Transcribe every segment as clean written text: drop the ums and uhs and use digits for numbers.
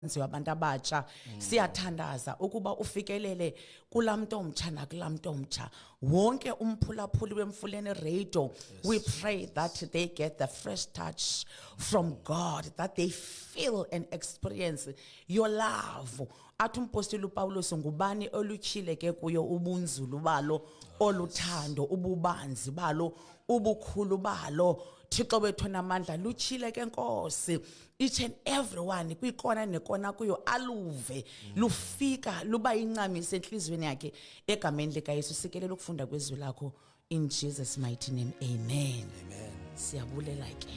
nziwa abantu abatsha siyathandaza ukuba ufikelele kulamntu omtsha nakulamntu omtsha wonke umphulaphuli wemfuleni radio. We pray that they get the fresh touch from God, that they feel and experience your love. Athi umpostoli uPawulos ngubani olutyhile ke kuyo ubunzulu balo, oluthando, ububanzi balo, ubukhulu balo. Thixo wethu namandla lutyhile ke Nkosi. Each and everyone kwikona nekona kuyo aluve lufika luba incamisa enhlizweni yakhe egameni lika Yesu. Sikelela ukufunda kwezwi lakho in Jesus mighty name. Amen. Amen. Siyabulela ke.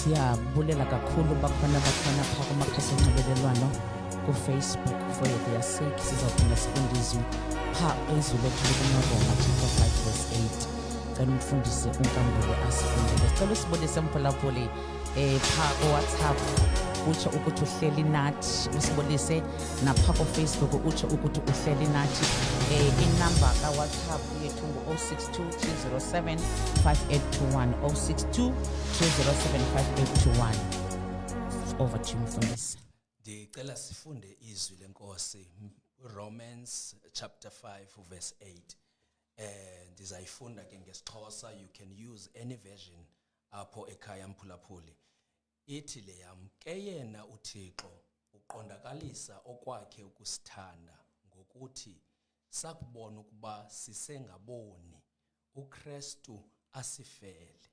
Siyabulela kakhulu bakhona pha kumakhasi onxibelelwano ku-Facebook. For their sake sizawuphinda sifunde izwi pha izwi lethu likumavoma chapter 5 verse 8. Cela umfundisi uNkambule asifundele. Sicela usibonise mphulaphuli pha kuWhatsApp utsho ukuthi uhleli nathi, usibonise napha ku-Facebook utsho ukuthi uhleli nathi. Inamba kaWhatsApp yethu ngu-062 307 5821 062 307 5821. Over to you mfundisi. Ndicela sifunde izwi lenkosi Romans chapter 5 verse 8. Ndizayifunda ke ngesixhosa. You can use any version apho ekhaya mphulaphuli. Ithi le yam ke yena uThixo uqondakalisa okwakhe ukusithanda ngokuthi sakubona ukuba sisengaboni uKristu asifele.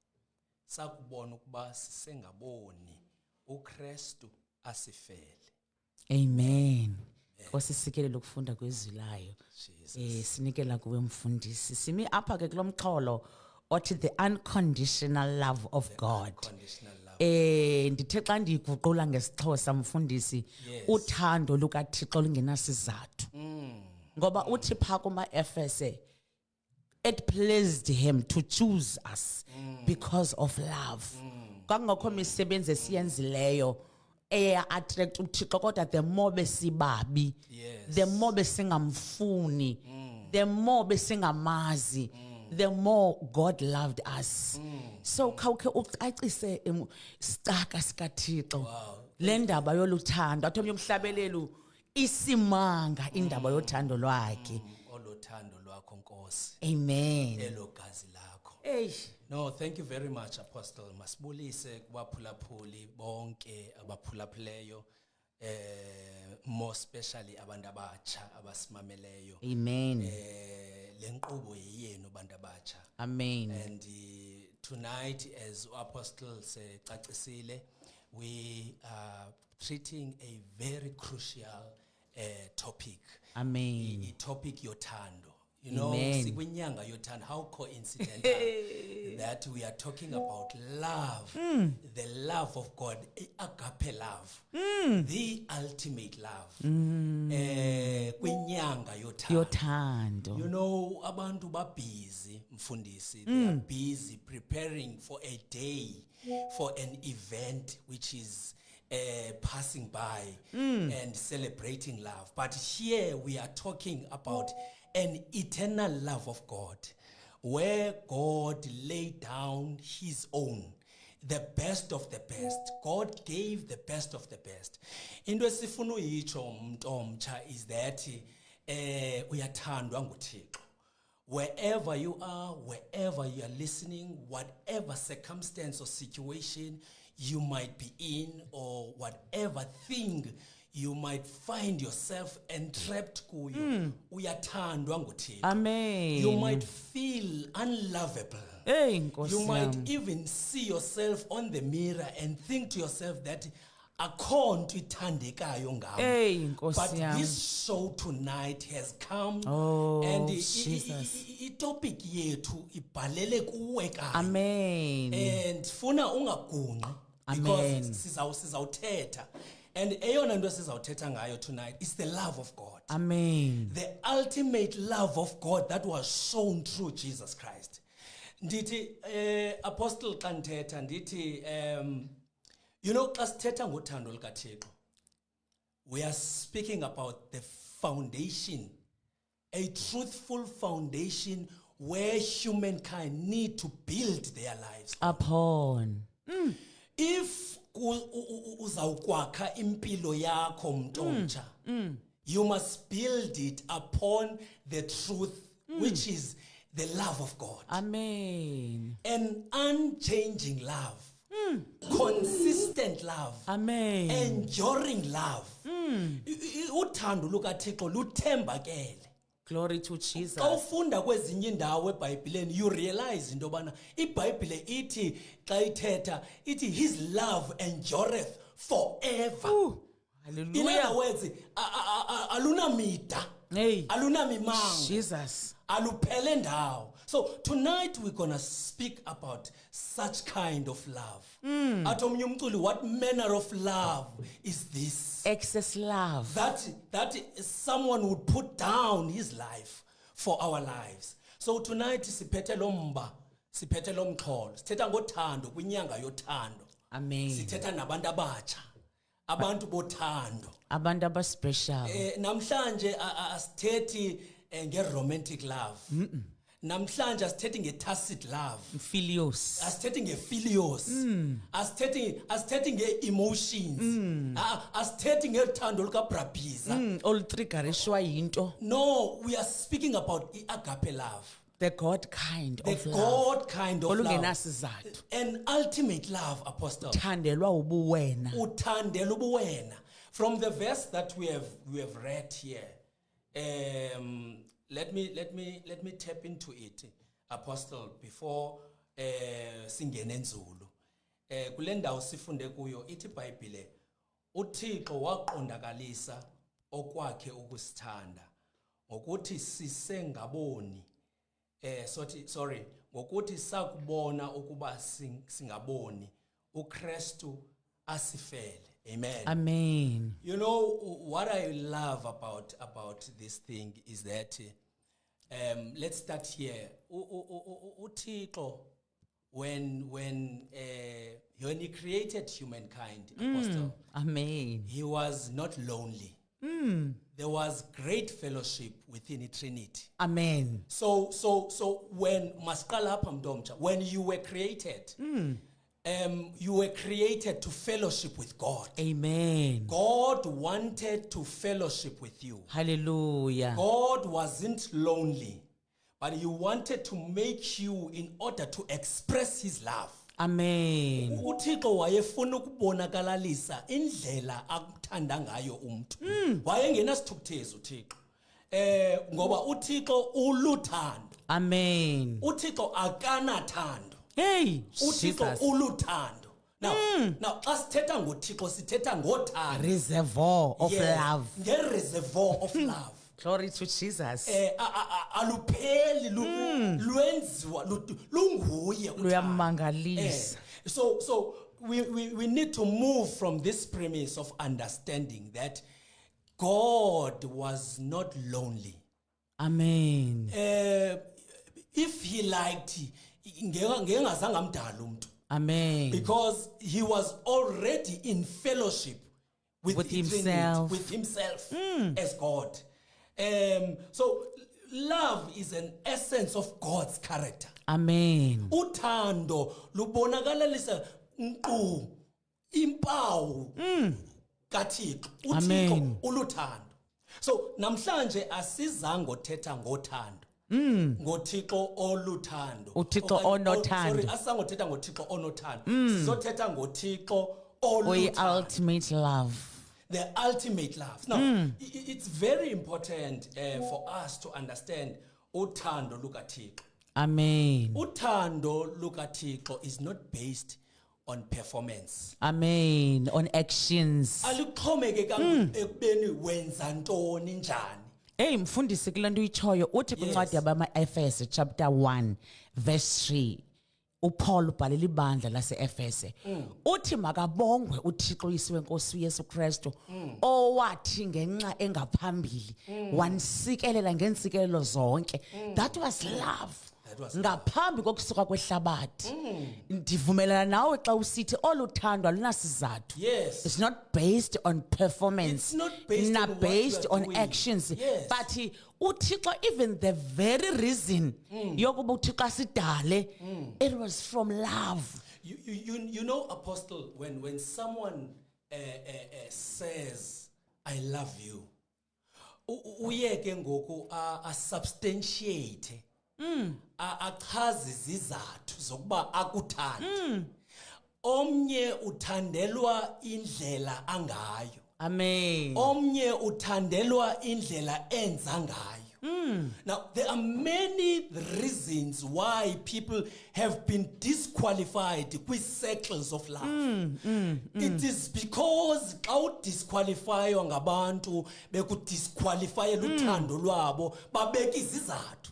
Sakubona ukuba sisengaboni uKristu asifele. Amen. Nkosi sikelele ukufunda kwezwi layo. Sinikela kuwe mfundisi. Simi apha ke kulomxholo othi the unconditional love of God. Ndithe xa ndiyiguqula ngesixhosa mfundisi uthando lukaThixo lungenasizathu. Ngoba uthi pha kuma-Efese it pleased him to choose us because of love. Kwangakho misebenzi esiyenzileyo attract uThixo kodwa the more besibabi, the more besingamfuni, the more besingamazi, the more God loved us. So khawukhe ucacise isicaka sikaThixo le ndaba yoluthando athi umhlabelelu isimanga indaba yothando lwakhe. Olothando lwakho Nkosi. Amen. Elogazi lakho. No, thank you very much Apostle. Masibulise kubaphulaphuli bonke abaphulaphileyo, more especially abantu abatsha abasimameleyo. Amen. Le nkqubo yeyenu abantu abatsha. Amen. And tonight, as Apostle secacisile, we are treating a very crucial topic. Amen. A topic yothando. You know, sikwinyanga yothando. How coincidental that we are talking about love, the love of God, agape love, the ultimate love. Kwinyanga yothando. You know, abantu ba busy mfundisi. They are busy preparing for a day, for an event which is passing by and celebrating love. But here we are talking about an eternal love of God, where God laid down his own, the best of the best. God gave the best of the best. Into esifuna uyitsho umuntu omtsha is that uyathandwa nguThixo. Wherever you are, wherever you are listening, whatever circumstance or situation you might be in, or whatever thing you might find yourself entrapped kuyo, uyathandwa nguThixo. Amen. You might feel unlovable. Hey, Nkosi You might yami. even see yourself on the mirror and think to yourself that akho nto ithandekayo ngam. Hey, Nkosi But yami. this show tonight has come, Oh, and Jesus. topic yethu ibhalele kuwe kanye. Amen. And funa ungagunqi Amen. because sizawuthetha. And eyona nto sizawuthetha ngayo tonight is the love of God. Amen. The ultimate love of God that was shown through Jesus Christ. Ndithi apostle xa ndithetha ndithi you know xa sithetha ngothando lukaThixo, we are speaking about the foundation, a truthful foundation where humankind need to build their lives. Upon. If uzawukwakha impilo yakho mntu omtsha, you must build it upon the truth, which is the love of God. Amen. An unchanging love, consistent love, Amen. enduring love. Uthando lukaThixo luthembakele. Glory to Jesus. Xa ufunda kwezinye indawo eBhayibhileni, you realize into yobana iBhayibhile ithi xa ithetha ithi his love endureth forever. In Hallelujah. other words, alunamida, Hey, alunamimango, Jesus. aluphele ndawo. So tonight we're gonna speak about such kind of love. Athi omnye umculi, what manner of love is this? Excess love. That someone would put down his life for our lives. So tonight siphethe lomba, siphethe lomxholo, sithetha ngothando kwinyanga yothando. Amen. Sithetha nabantu abatsha, abantu bothando. Abantu abaspecial. Namhlanje asithethi nge-romantic love. Namhlanje asithethi nge-tacit love. Filios. Asithethi nge-philios. Asithethi nge-emotions. Asithethi ngethando lukaBrabhiza. Olutriggerishwa yinto. No, we are speaking about agape love. The God kind The of love. God kind of love. Olungenasizathu. An ultimate love, Apostle. Thandelwa ubuwena. Uthandela ubuwena. From the verse that we have read here, let me tap into it, Apostle, before singene nzulu. Kule ndawo sifunde kuyo ithi iBhayibhile, uThixo waqondakalisa okwakhe ukusithanda ngokuthi sisengaboni ngokuthi sakubona ukuba singaboni uKristu asifele. Amen. Amen. You know what I love about this thing is that let's start here. uThixo when he created humankind, Apostle, Amen. he was not lonely. There was great fellowship within the Trinity. Amen. So when Maskala Pamdomcha, when you were created, you were created to fellowship with God. Amen. God wanted to fellowship with you. Hallelujah. God wasn't lonely, but he wanted to make you in order to express his love. Amen. uThixo wayefuna ukubonakalalisa indlela akuthanda ngayo umuntu. Wayengenasithukuthezi uThixo. Ngoba uThixo uluthando. Amen. uThixo akanathando. Hey, uThixo Jesus. uluthando. Now xa sithetha ngoThixo sithetha ngothando. Reservoir of love. Nge-reservoir of love. Glory to Jesus. Alupheli lwenziwa lunguye uthando. Luyamangalisa. So we need to move from this premise of understanding that God was not lonely. Amen. If he liked, ngengazange amdala umuntu, Amen. because he was already in fellowship with With the Trinity, himself. with himself as God. So love is an essence of God's character. Amen. Uthando lubonakalisa nkqu impawu kaThixo. Amen. uThixo uluthando. So namhlanje asizange othetha ngothando. ngoThixo oluthando. uThixo Okanye- onothando. Sorry, asangothetha ngoThixo onothando. Sizothetha ngoThixo oluthando. Ultimate love. The ultimate love. Now, it's very important for us to understand uthando lukaThixo. Amen. Uthando lukaThixo is not based on performance. Amen. On actions. Aluxhomeke ekubeni wenza ntoni njani. Hey mfundisi kule nto uyichoyo uthi kwincwadi yabama-Efese chapter 1 verse 3 uPaul ubhalela ibandla lase-Efese uthi makabongwe uThixo uyise wenkosi uYesu Kristu owathi ngenxa engaphambili wansikelela ngeentsikelelo zonke. That was love. Ngaphambi kokusuka kwehlabathi. Ndivumelana nawe xa usithi oluthando alunasizathu. Yes. It's not based on performance. It's not based on what based you are on doing. actions. Yes. But uThixo, even the very reason yokuba uThixo asidale, it was from love. You know, Apostle, when someone says, I love you, uyeke ngoku substantiate. Achaze izizathu zokuba akuthande. Omnye uthandelwa indlela angayo. Amen. Omnye uthandelwa indlela enza ngayo. Now, there are many reasons why people have been disqualified with circles of love. It is because xa udisqualifywa ngabantu bekudisqualifye luthando lwabo babeka izizathu.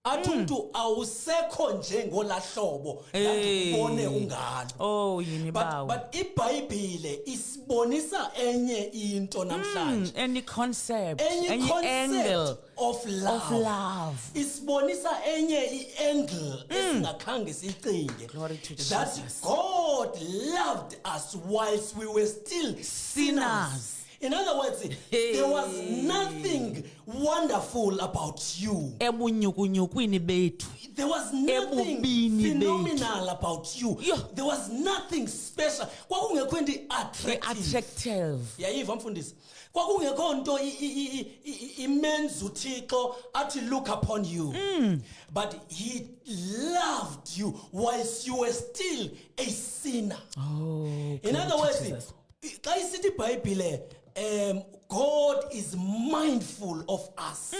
Athi umuntu awusekho njengolahlobo lathi ubone ungalo. Oh yini bawo. But iBhayibhile isibonisa enye into namhlanje. Any concept, any Concept angle of love. Isibonisa enye iangle esingakhange siyicinge. Glory to That Jesus. God loved us whilst we were still sinners. In other words, there was nothing wonderful about you. Ebunyukunyukwini bethu. There was nothing Ebubini bethu. phenomenal about you. Yeah. There was nothing special. Kwakungekho into Attractive. Yayiva mfundisi. Kwakungekho nto imenza uThixo athi look upon you. But he loved you whilst you were still a sinner. Oh. In other words, Jesus. xa isithi iBhayibhile God is mindful of us.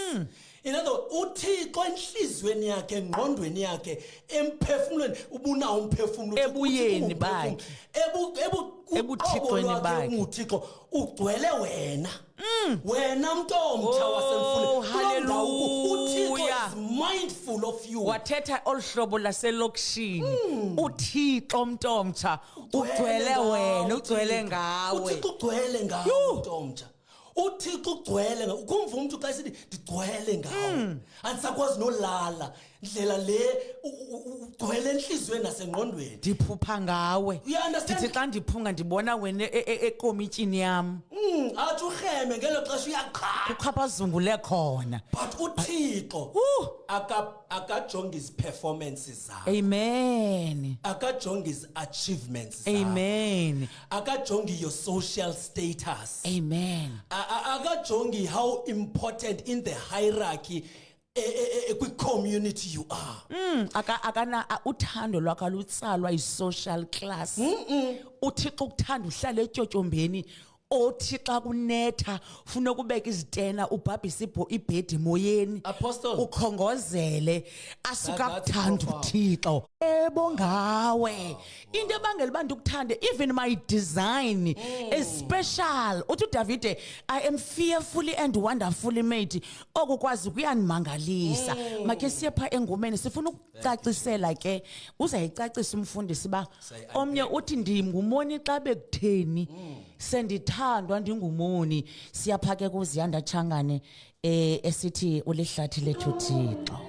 In other words, uThixo enhlizweni yakhe engqondweni yakhe emphefumulweni ubunawo umphefumulo Ebuyeni bakhe. Ebuthixweni bakhe. uThixo ugcwele wena. Wena mntu omtsha wasemfuleni. Hallelujah. uThixo is mindful of you. Wathetha olhlobo laselokishini. uThixo mntomtsha ugcwele wena ugcwele ngawe. uThixo ugcwele ngawe mntu omtsha. uThixo ugcwele ngawe. Ukumva umuntu xa esithi ndigcwele ngawe. Andisakwazi nolala. Ndlela le ugcwele enhlizweni nasengqondweni. Ndiphupha ngawe. You understand? Ndithi xa ndiphunga ndibona wena ekomitini yam. Athi urheme ngelo xesha uyaqhala. Uchaphazungule khona. But uThixo akajonga his performances zakho. Amen. Akajonga his achievements zakho. Amen. Akajongi your social status. Amen. Akajongi how important in the hierarchy community you are. Akana uthando lwakhe alutsalwa i-social class. uThixo ukuthanda uhlala etyotyombe othi xa kunetha ufuna ukubeka izitena ubhabhise ibhedi emoyeni Apostle. ukhongozele asuka That's kuthanda profound. uThixo ebongawe into ebangela uba ndikuthande even my design is special. uthi uDavide, I am fearfully and wonderfully made. okukwazi kuyandimangalisa. Makhe siye pha engomeni sifuna ukucacisela ke uzayicacisa umfundisi ba omnye uthi ndingumoni xa bekutheni sendithandwa ndingumoni. Siyapha ke kuZiyanda Changane esithi ulihlathi lethu Thixo.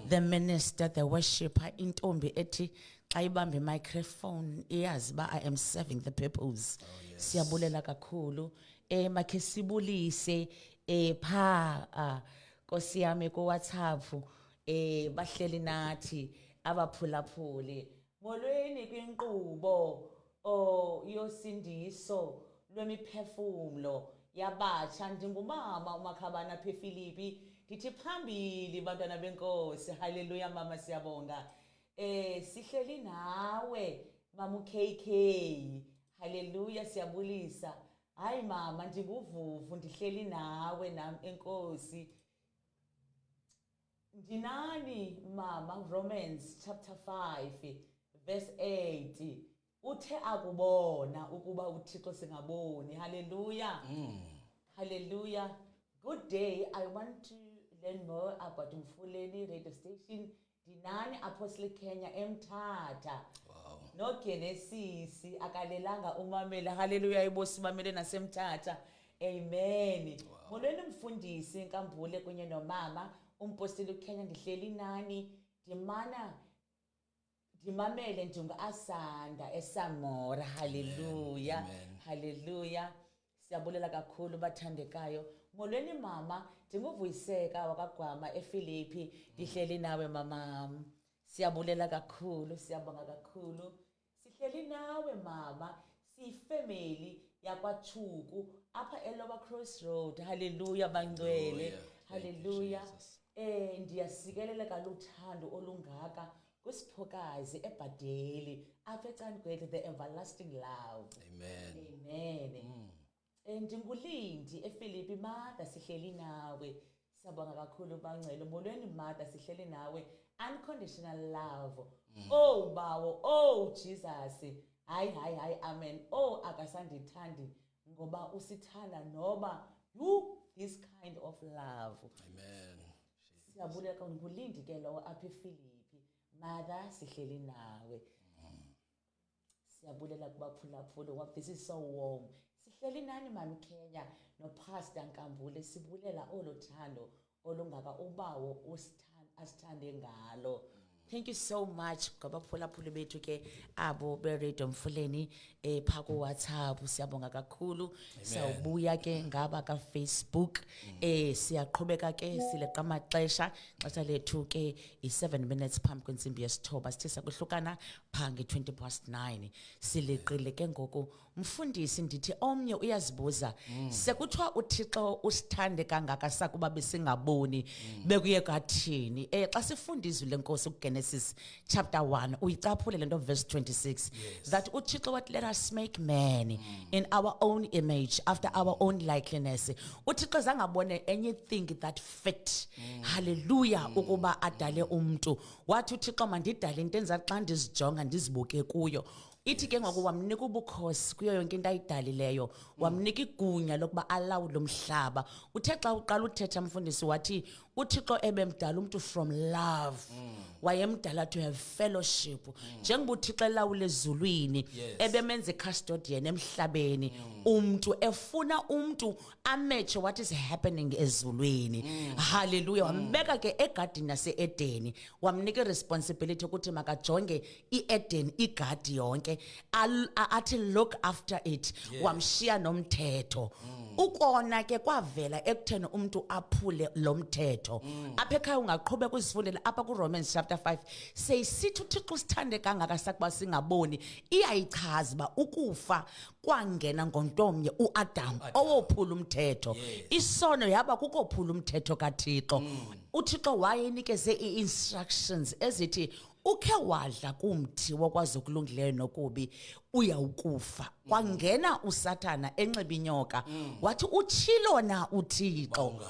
the minister, the worshipper, intombi ethi xa ibambe i-microphone iyazi ba I am serving the purpose. Siyabulela kakhulu. Makhe sibulise Nkosi yami ku WhatsApp bahleli nathi abaphulaphuli. Molweni kwinqubo yosindiso lwemiphefumlo yabatsha ndingumama uMakhabana Philipi ndithi phambili bantwana benkosi. Hallelujah mama siyabonga. Sihleli nawe mama KK. Hallelujah siyabulisa. Hayi mama ndinguvuvu ndihleli nawe nami enkosi. Ndinani mama Romans chapter 5 verse 8 uthe akubona ukuba uThixo singaboni. Hallelujah. Hallelujah. Good day. I want to learn more about Mfuleni radio station. Dinani Apostle Kenya eMthatha. Wow. No Genesis akalelanga umamela. Hallelujah ibosi mamele naseMthatha. Amen. Molweni mfundisi Nkambule kunye nomama umpostile uKenya ndihleli nani ndimamele njunga asanda eSamora. Hallelujah. Hallelujah. Siyabulela kakhulu bathandekayo. Molweni mama ndinguvuyiseka wakagwama eFilipi ndihleli nawe mama. Siyabulela kakhulu siyabonga kakhulu. Sihleli nawe mama siyifamily yakwaThuku apha eLower Crossroad. Hallelujah bangcwele. Hallelujah. Ndiyasikeleleka luthando olungaka kwisiphokazi eBhadeli apha eCandgwethe the everlasting love. Amen. Amen. Ndingulindi eFilipi Mada sihleli nawe. Siyabonga kakhulu bangcwele. Molweni Mada sihleli nawe. Unconditional love. Oh bawo, Jesus. Hayi amen. Akasandithandi ngoba usithanda noba this kind of love. Amen. Siyabulela ngulindi ke lo apha eFilipi Mother sihleli nawe. Siyabulela kubaphulaphula what this is so warm. Sihleli nani mami Kenya no Pastor Nkambule sibulela olothando olungaka ubawo asithande ngalo. Thank you so much ngabaphulaphula bethu ke abo beRadio Mfuleni phako WhatsApp siyabonga kakhulu. Sawubuya ke ngaba ka Facebook siyaqhubeka ke sileqa amaxesha xesha lethu ke i7 minutes phambi kwensimbi yesithoba sithi sakuhlukana phange 9:20 sileqile ke ngoku mfundisi ndithi omnye uyazibuza sekuthiwa uThixo usithande kangaka sakuba besingaboni bekuye kathini xa sifundizwe lenkosi kuGenesis chapter 1 uyicaphule lento verse 26 that uThixo what let us make man in our own image after our own likeness. uThixo zangabone anything that fit hallelujah ukuba adale umuntu wathi uThixo mandidale into enza xa ndizijonga ndizibuke kuyo. Ithi ke ngoku wamnika ubukhosi kuyo yonke into ayidalileyo wamnika igunya lokuba alawule umhlaba. Uthe xa uqala uthetha mfundisi wathi uThixo ebemdala umuntu from love wayemdala to have fellowship njengoba uThixo elawule ezulwini ebemenza custodian emhlabeni umuntu efuna umuntu amatche what is happening ezulwini. Hallelujah. Wambeka ke egarden yaseEden wamnika responsibility ukuthi makajonge iEden igadi yonke athi look after it wamshiya nomthetho. Ukona ke kwavela ekutheni umuntu aphule lo mthetho apha ekhaya ungaqhubeka uzifundela apha kuRomans chapter 5 seyisithi uThixo usithande kangaka sakuba singaboni iyayichaza ba ukufa kwangena ngontomnye uAdam owophula umthetho. Isono yaba kukophula umthetho kaThixo. uThixo wayenikeze iinstructions ezithi ukhe wadla kumthi wokwazi ukulungileyo nokubi uyawukufa. Kwangena uSathana enxiba inyoka wathi utshilo na uThixo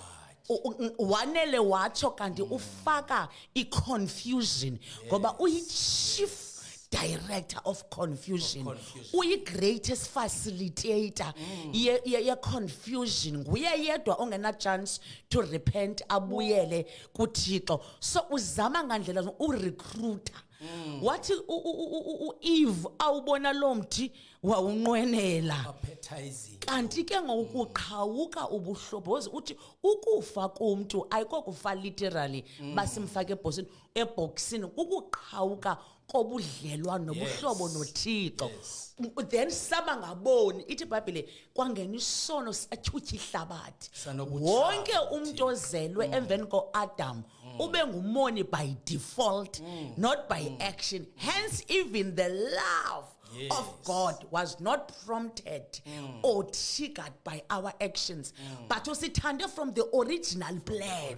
wanele watsho kanti ufaka iconfusion ngoba uyichief director of confusion uyi-greatest facilitator ye-confusion nguye yedwa ongena chance to repent abuyele kuThixo. So uzama ngandlela urecruiter wathi Eve awubona lo mthi wawunqwenela appetizing. kanti ke ngokuqhawuka ubuhlobozi uthi ukufa komuntu ayikokufa literally basimfaka eboxini ukuqhawuka kobudlelwa nobuhlobo noThixo. Then saba ngaboni ithi iBhayibhile kwangena isono satyhutyha ihlabathi wonke umuntu ozelwe emveni koAdam ube ngumoni by default, not by action. Hence even the love of God was not prompted or triggered by our actions, but usithande from the original plan.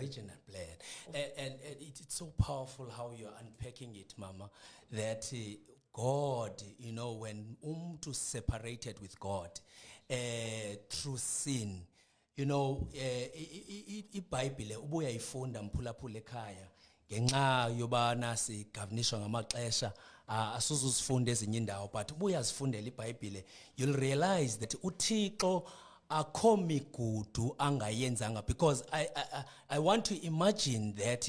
And it's so powerful how you're unpacking it, Mama, that God, you know, when to separated with God through sin, you know, iBhayibhile ubuya ifunda mphulaphula ekhaya ngenxa yobana sigavanishwa ngamaxesha asuzuzifunda ezinye indawo, but ubuya zifundela iBhayibhile, you'll realize that uThixo akho migudu angayenzanga, because I want to imagine that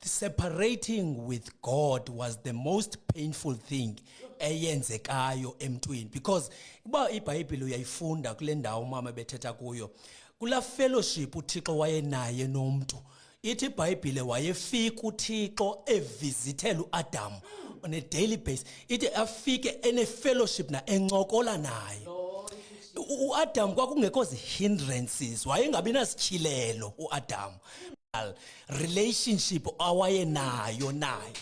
separating with God was the most painful thing eyenzekayo emntwini, because uba iBhayibhile uyayifunda kule ndawo mama bethetha kuyo kula fellowship uThixo wayenaye nomuntu. Ithi iBhayibhile wayefika uThixo evisithela uAdam on a daily basis. Ithi afike ene fellowship na encokola naye. uAdam kwakungekho hindrances, wayengabi nasityhilelo uAdam relationship awayenayo naye.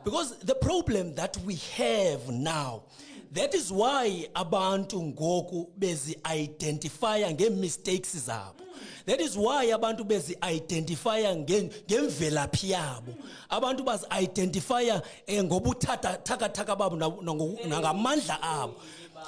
Because the problem that we have now, that is why abantu ngoku bezi identify ngemistakes zabo. That is why abantu bezi identify ngemvelaphi yabo. Abantu baz identify ngobuthathaka babo nangamandla abo.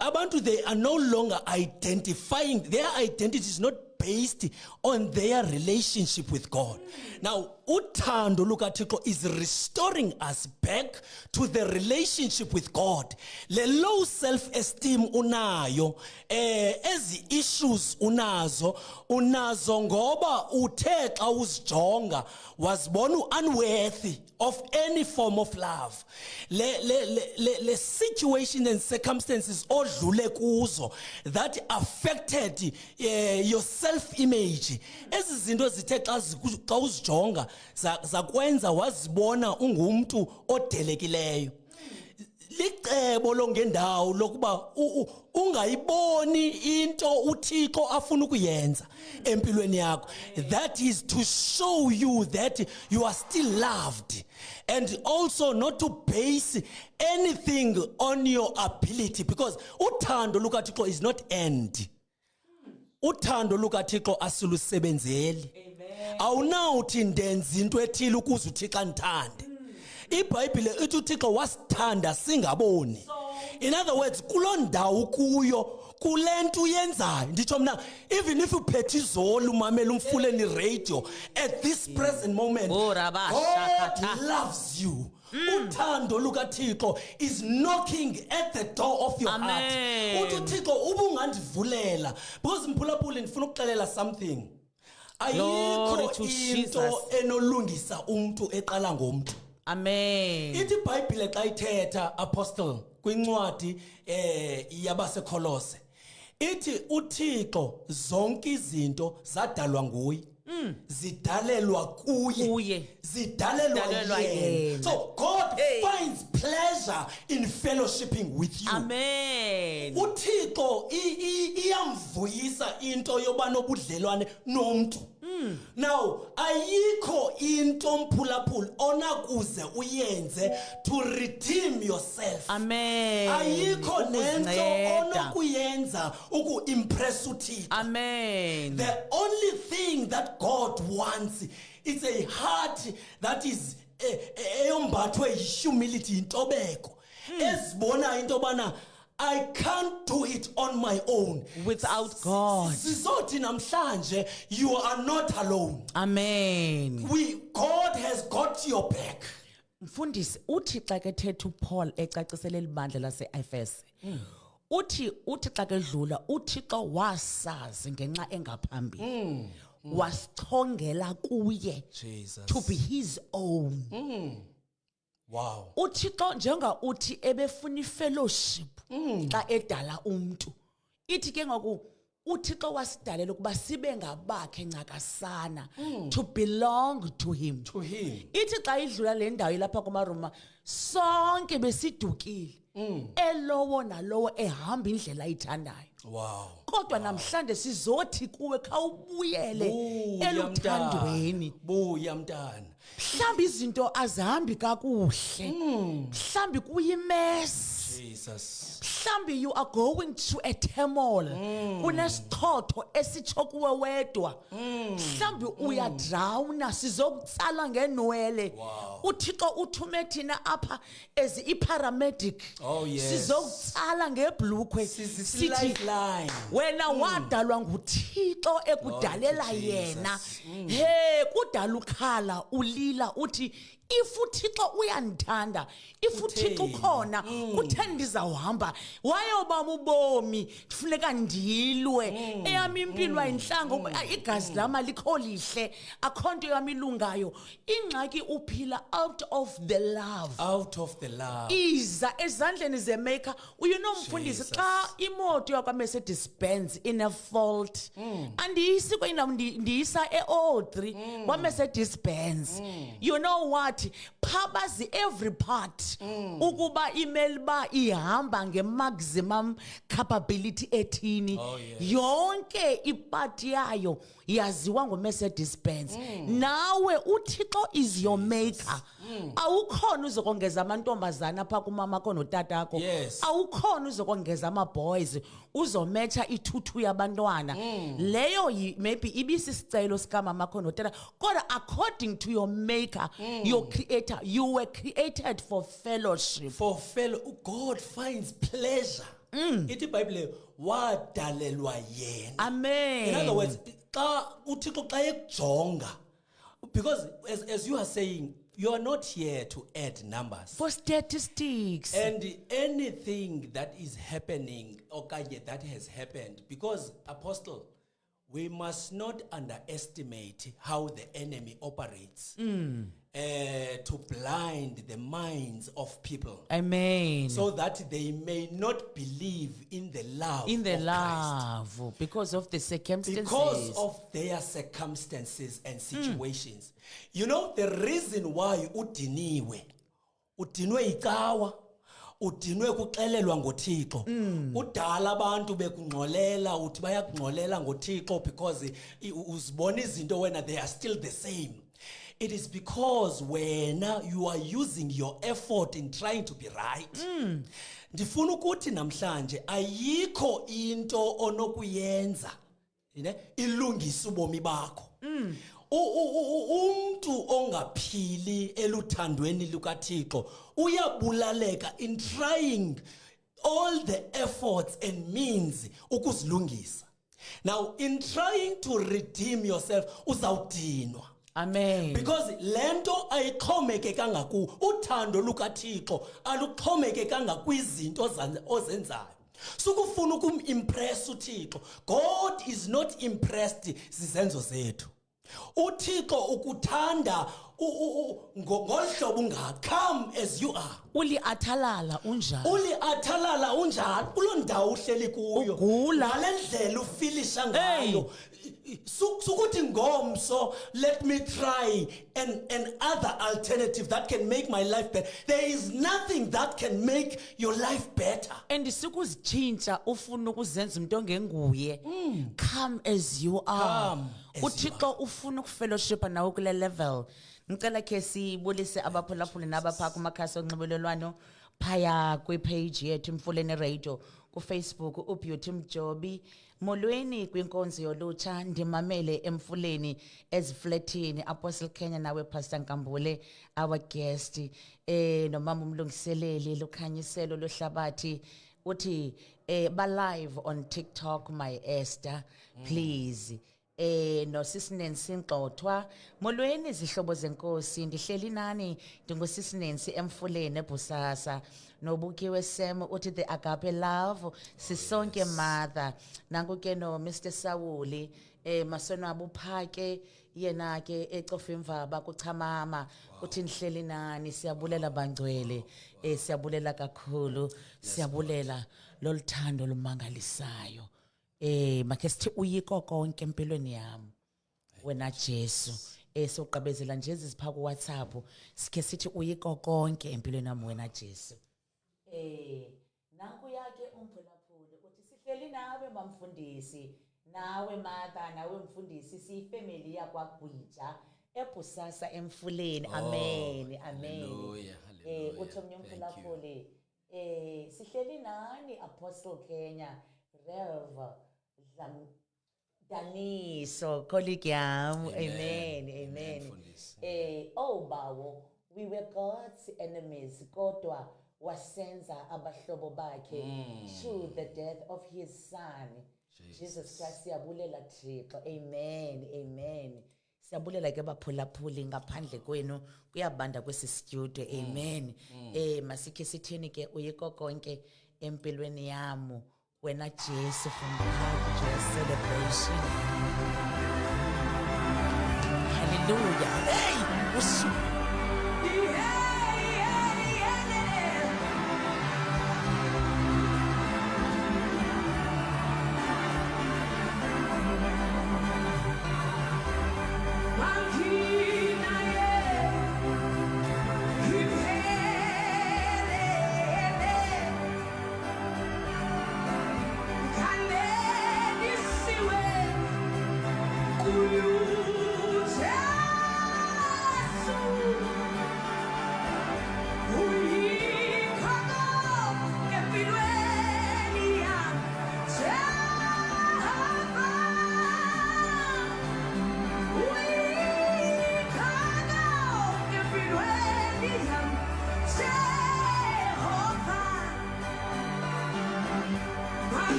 Abantu, they are no longer identifying, their identity is not based on their relationship with God. Now, uthando lukaThixo is restoring us back to the relationship with God. Le low self-esteem unayo, ezi issues unazo ngoba uthe xa uzijonga wazibona unworthy of any form of love. Le situation and circumstances odlule kuzo that affected your self-image. Ezi zinto zithe xa uzijonga zakwenza wazibona ungumntu odelekileyo. Licebo longendawo lokuba ungayiboni into uThixo afuna ukuyenza empilweni yakho. That is to show you that you are still loved, and also not to base anything on your ability, because uthando lukaThixo is not end. Uthando lukaThixo asilusebenzeli. Awunawuthi ndenza into ethile ukuze uThixo andithande. iBhayibhile ithi uThixo wasithanda singaboni. In other words, kuloo ndawo kuyo kulentu uyenzayo nditsho mna, even if uphethe izolo umamela umfuleni radio at this present moment, God loves you. Uthando lukaThixo is knocking at the door of your heart. Uthi uThixo ubungandivulela, because mphulaphula ndifuna ukuxelela something. Ayikho into enolungisa umuntu eqala ngomntu. Amen. Ithi iBhayibhile xa ithetha apostle kwincwadi yabaseKolose, ithi uThixo zonke izinto zadalwa nguye, zidalelwa kuye, zidalelwa yena. So God finds pleasure in fellowshipping with you. Amen. uThixo iyamvuyisa into yoba nobudlelwane nomuntu. Now, ayikho into mphulaphula onakuze uyenze to redeem yourself. Amen. Ayikho nento onakuyenza uku-impress uThixo. Amen. The only thing that God wants is a heart that is eyombathwe humility, intobeko. Ezibona into bana I can't do it on my own. Without God. Sizothi namhlanje you are not alone. Amen. God has got your back. Mfundisi uthi xa ke thetha uPaul ecacisela libandla laseEfese. Uthi xa ke dlula uThixo wasazi ngenxa engaphambili. Wasichongela kuye Jesus. to be his own. Wow. uThixo njenga uthi ebefuna ifellowship xa edala umuntu ithi ke ngoku uThixo wasidalela ukuba sibe ngabakhe ncakasana to belong to him. Ithi xa idlula le ndawo ilapha kumaRoma sonke besidukile elowo nalowo ehamba indlela ayithandayo. Wow. Kodwa namhlanje sizothi kuwe khawubuyele eluthandweni. Buya mntana. Mhlawumbe izinto azihambi kakuhle. Mhlawumbe kuyimess. Jesus. Mhlawumbe you are going to a turmoil. Kunesithotho esitsho kuwe wedwa. Mhlawumbe uyadrawna sizokutsala ngenwele. uThixo uthume thina apha as iparamedic. Oh yes. Sizokutsala ngebhlukwe. Sithi lifeline. Wena wadalwa nguThixo ekudalela yena. He kudala ukhala ulila uthi if uThixo uyandithanda, if uThixo ukhona, kutheni ndizawuhamba? Wayoba ubomi kufuneka ndilwe. Eyami impilo ayinhlanga igazi lami alikho lihle, akhonto yami ilungayo. Ingxaki uphila out of the love. Out of the love. Iza ezandleni zemaker uyinomfundisi xa imoto yakwa Mercedes Benz in a fault. Andiyisi kwindawo ndiyisa e-O3 kwa Mercedes Benz. You know what? Phabazi every part ukuba imelba ihamba nge-maximum capability ethini. Yonke ipart yayo yaziwa ngo-Mercedes Benz. Nawe uThixo is your maker. Awukhona uzokongeza amantombazana pha kumama akho notata akho. Awukhona uzokongeza ama-boys uzometha ithuthu yabantwana. Leyo maybe ibisisicelo sikamama akho notata, kodwa according to your maker, your creator, you were created for fellowship. God finds pleasure. Ithi iBhayibhile wadalelwa yena. Amen. In other words, xa uThixo xa ekujonga, because as you are saying, you are not here to add numbers. For statistics. And anything that is happening, okanye that has happened, because Apostle, we must not underestimate how the enemy operates to blind the minds of people. Amen. So that they may not believe in the love in the of love Christ. Because of the circumstances. Because of their circumstances and situations. You know, the reason why udiniwe ikawa, udinwe kuxelelwa ngoThixo. Udala abantu bekungxolela uthi bayakungxolela ngoThixo because uzibona izinto wena they are still the same. It is because when you are using your effort in trying to be right. Ndifuna ukuthi namhlanje ayikho into onokuyenza ilungisa ubomi bakho. Umuntu ongaphili eluthandweni lukaThixo uyabulaleka in trying all the efforts and means ukuzilungisa. Now in trying to redeem yourself uzawudinwa. Amen. Because lento ayixhomeke kangaku uthando lukaThixo aluxhomeke kangakwizinto ozenzayo. Sukufuna ukumimpress uThixo. God is not impressed zizenzo zethu. uThixo ukuthanda ngolhlobo ungaka. Come as you are. Uli athalala unjalo kuloo ndawo uhleli kuyo. Ngalendlela ufilisha ngayo. Sukuthi ngomso, let me try an other alternative that can make my life better. There is nothing that can make your life better. And sikuzitshintsha ufuna ukuzenza umuntu ongenguye. Come as you are. uThixo ufuna ukufellowshipa nawe kule level. Ngicela ke sibulise abaphulaphuli nabapha kumakhasi onxibelelwano phaya kwi-page yethu Mfuleni Radio ku-Facebook uBeauty Mjobi. Molweni kwinkonzo yolutsha ndimamele Emfuleni ezifletini Apostle Kenya nawe Pastor Nkambule our guest nomama umlungiseleli lokhanyiselo lohlabathi uthi ba live on TikTok my Esther please. No Sisinensi Ngxothwa. Molweni zihlobo zenkosi ndihleli nani ndinguSisinensi Emfuleni eBusasa. Nobukiwe Sam uthi the agape love sisonke mother. Nanku ke no Mr Sawuli Masono abuphake yena ke ecofa imvaba kuchamama uthi nihleli nani siyabulela bangcwele siyabulela kakhulu siyabulela loluthando lumangalisayo make sithi uyiko konke empilweni yami wena Jesu soqabezela nje izipha ku WhatsApp sikhe sithi uyiko konke empilweni yami wena Jesu nanku yake umphulaphuli uthi sihleli nawe bamfundisi nawe mata nawe mfundisi siyifamily yakwagwija eBusasa emfuleni amen amen uthi omnye umphulaphuli sihleli nani Apostle Kenya Rev Daniso colleague yami amen amen oh bawo we were God's enemies kodwa wasenza abahlobo bakhe through the death of his son Jesus Christ. Siyabulela Thixo amen amen siyabulela ke baphulaphuli ngaphandle kwenu kuyabanda kwesi studio amen masikhe sithini ke uyiko konke empilweni yami wena Jesu from the heart of your celebration hallelujah hey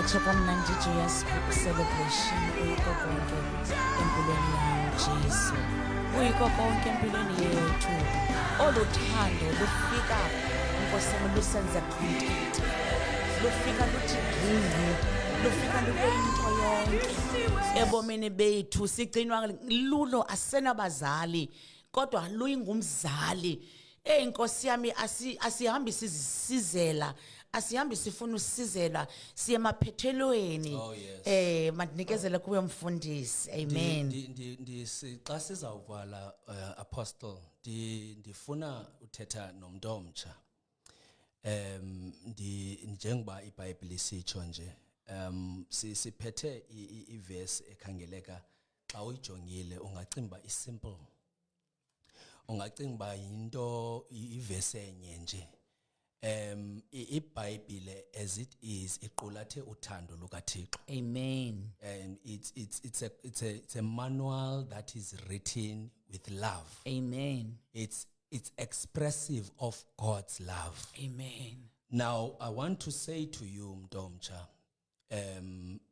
Chokamnandi joyous celebration uyiko konke empilweni yami Jesu uyiko konke empilweni yethu oluthando lufika Nkosi lusenze contact lufika luthi ngini lufika lube into yonke ebomini bethu sigcinwa lulo asenabazali kodwa luyingumzali Nkosi yami asihambi sizizela asihambi sifuna usizela siye emaphethelweni mandinikezele kuwe mfundisi amen xa sizawuvala apostle ndifuna uthetha nomuntu omtsha njengoba iBhayibheli isitsho nje siphethe iverse ekhangeleka xa uyijongile ungacimba isimple ungacimba into iverse enye nje iBhayibheli as it is iqulathe uthando lukaThixo amen and it's a manual that is written with love amen it's expressive of God's love amen now I want to say to you Mntomcha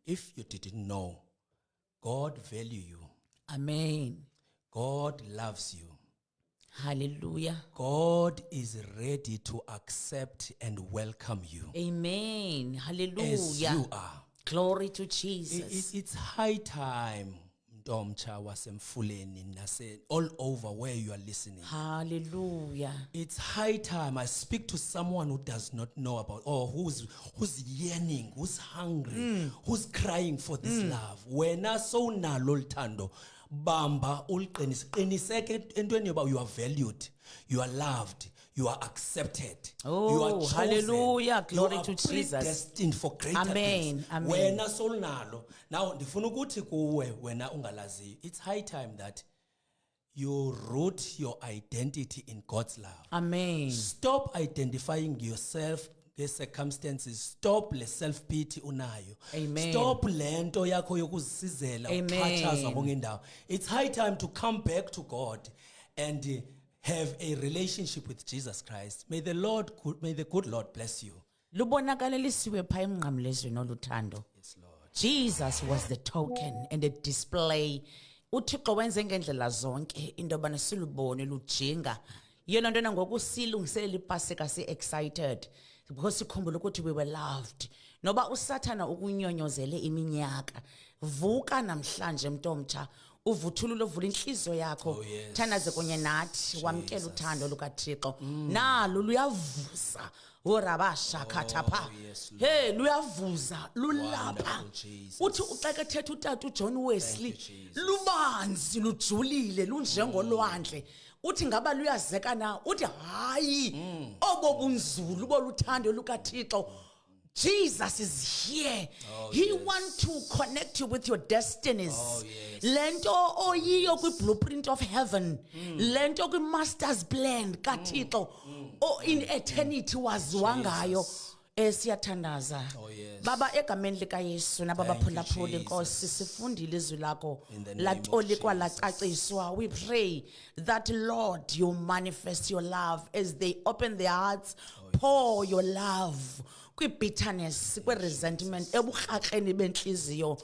if you didn't know God value you amen God loves you hallelujah God is ready to accept and welcome you amen hallelujah as you are glory to Jesus it's high time Mntomcha wasemfuleni nase all over where you are listening hallelujah it's high time I speak to someone who does not know about or who's yearning who's hungry who's crying for this love wena sowunalo luthando bamba uliqiniseke entweni yoba you are valued you are loved you are accepted you are chosen hallelujah glory to Jesus you are predestined for greater things wena solunalo now ndifuna ukuthi kuwe wena ungalaziyo it's high time that you root your identity in God's love amen stop identifying yourself circumstances. Stop le self-pity unayo. Amen. Stop lento yakho yokuzisizela uxhatshazwa bongendawo. It's high time to come back to God and have a relationship with Jesus Christ. May the good Lord bless you. Lubonakalelisiwe pha emnqamlezweni oluthando. Yes, Lord. Jesus was the token and the display. uThixo wenze ngendlela zonke into yobana silubone lujinga. Yena ntona ngoku silungiselela iPasika si excited because sikhumbula ukuthi we were loved. Noba uSathana ukunyonyozele iminyaka, vuka namhlanje mntomtsha, uvuthululo vula inhliziyo yakho, thandaze kunye nathi wamkela uthando lukaThixo. Nalo luyavusa. Orabasha kathapha. Hey, luyavuza, lulapha. Uthi uxekethethe uTata uJohn Wesley, lubanzi lujulile lunjengolwandle. Uthi ngaba luyazeka na, uthi hayi, obobunzulu boluthando lukaThixo. Jesus is here. He wants to connect you with your destinies. Lento oyiyo kwi blueprint of heaven. Lento kwi master's plan kaThixo. Oh, in eternity waziwa ngayo. Siyathandaza. Baba egameni lika Yesu nababaphulaphula inkosi sifundile izwi lakho latolikwa lacaciswa. We pray that Lord you manifest your love as they open their hearts. Pour your love. Bitterness, resentment, benhliziyo,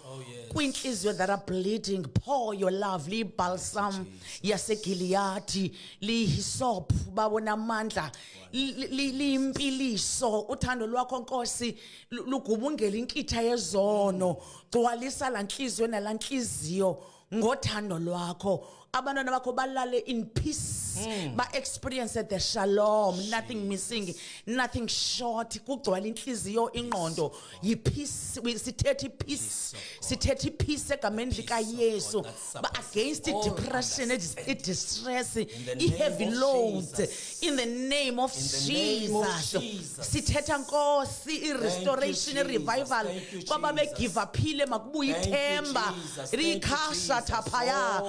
kwinhliziyo that are bleeding. Pour your love, li balsam yaseGiliyadi, li hyssop, babona amandla, li impiliso, uthando lwakho Nkosi lugubungela inkitha yezono, gcwalisa la nhliziyo nala nhliziyo ngothando lwakho. Abantwana bakho balale in peace, ba experience the shalom, nothing missing, nothing short. Kugcwala inhliziyo ingqondo yi peace. Sithethe peace, sithethe peace egameni lika Yesu. Ba against depression, distress, heavy loads in the name of Jesus. Sithetha Nkosi restoration, revival. Baba be give up ile makubuya ithemba. Rikasha taphaya.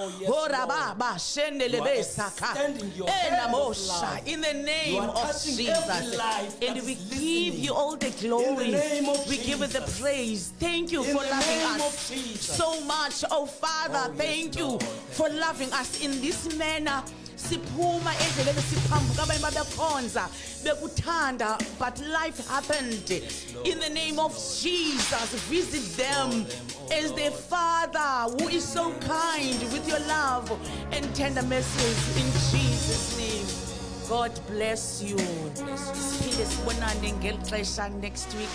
In the name of Jesus, and we give you all the glory. We give you the praise. Thank you for loving us so much, oh Father. Thank you for loving us in this manner. Siphuma endleleni siphambuka abanye babekhonza bekuthanda, but life happened. In the name of Jesus, visit them as their Father who is so kind with your love and tender mercies in Jesus' name. God bless you. Siphinde sibonane ngeli xesha next week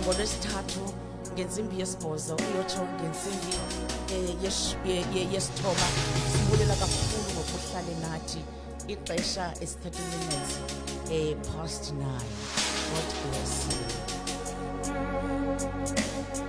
ngolwesithathu ngensimbi yesibhozo uyotsho ngensimbi yesithoba. Sibulela kakhulu ngokuhlale nathi ixesha is 30 minutes past 9. God bless you.